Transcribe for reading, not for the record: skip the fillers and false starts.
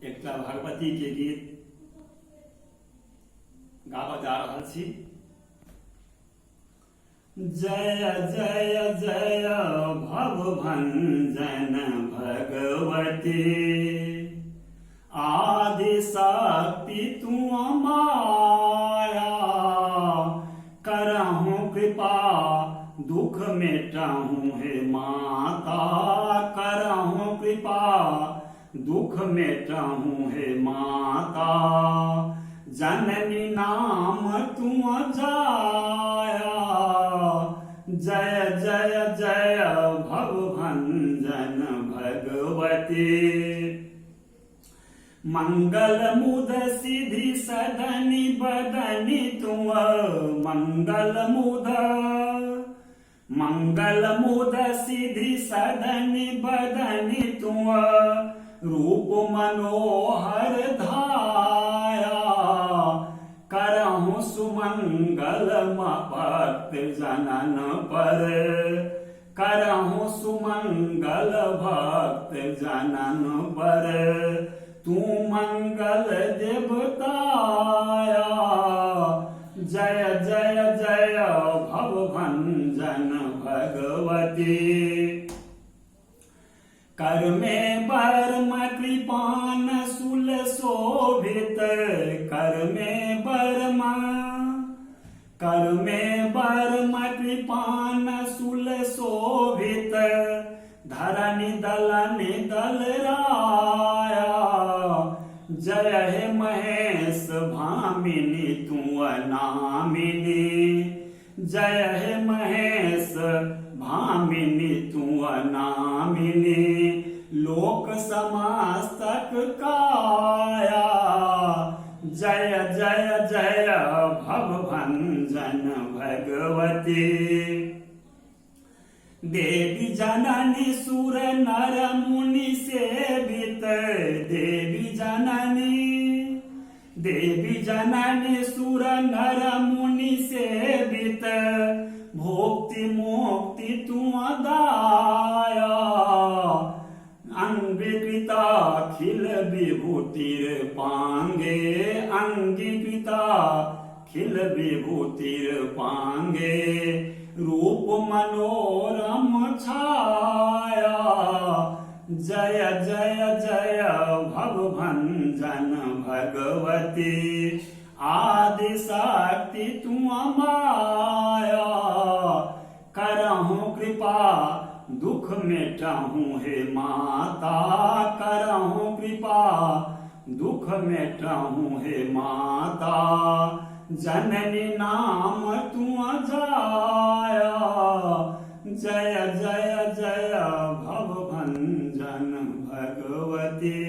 एकटा भगवती के गीत गाबऽ जा रहल छी। जय जय जय भवभंजन भगवती, आदि शक्ति तू माया, करहूँ कृपा दुख मेटाहूँ हे माता, करहूँ कृपा दुख मेटाहूँ हे माता। जननी नाम तू जाया, जय जय जय भवभंजन भगवती। मंगल मुद सिद्धि सदनि बदनि तू, मंगल मुद सिद्धि सदनि बदनि तू, रूप मनोहर धाया, करहूँ सुमंगल भक्त जनन पर, करहूँ सुमंगल भक्त जनन पर। तू मंगल देवताया, जय जय जय भवभंजन भगवती। कर में बर्म कृपान सुल शोभित, कर में बर्म कृपान सुल शोभित, धरनि दलनि दलराया, जय हे महेश भामिनी तू अनामिनी, जय हे महेश भामिनी तू अनामिनी। लोक समास्तक काया, जय जय जय भवभंजन भगवती। देवी जननी सुर नर मुनि सेवित, देवी जननी सुर नर मुनि सेवित, भोक्ति मुक्ति तू दाया, अंगीकृता खिल विभूतिर पांगे, अंगीकृता खिल विभूतिर पांगे। रूप मनोरम छाया, जय जय जय भवभंजन भगवती। आदि शक्ति तू माया, करहूँ कृपा दुख मेटाहूँ हे माता, करहूँ कृपा दुख मेटाहूँ हे माता। जननी नाम तू जाया, जय जय जय भवभंजन भगवती।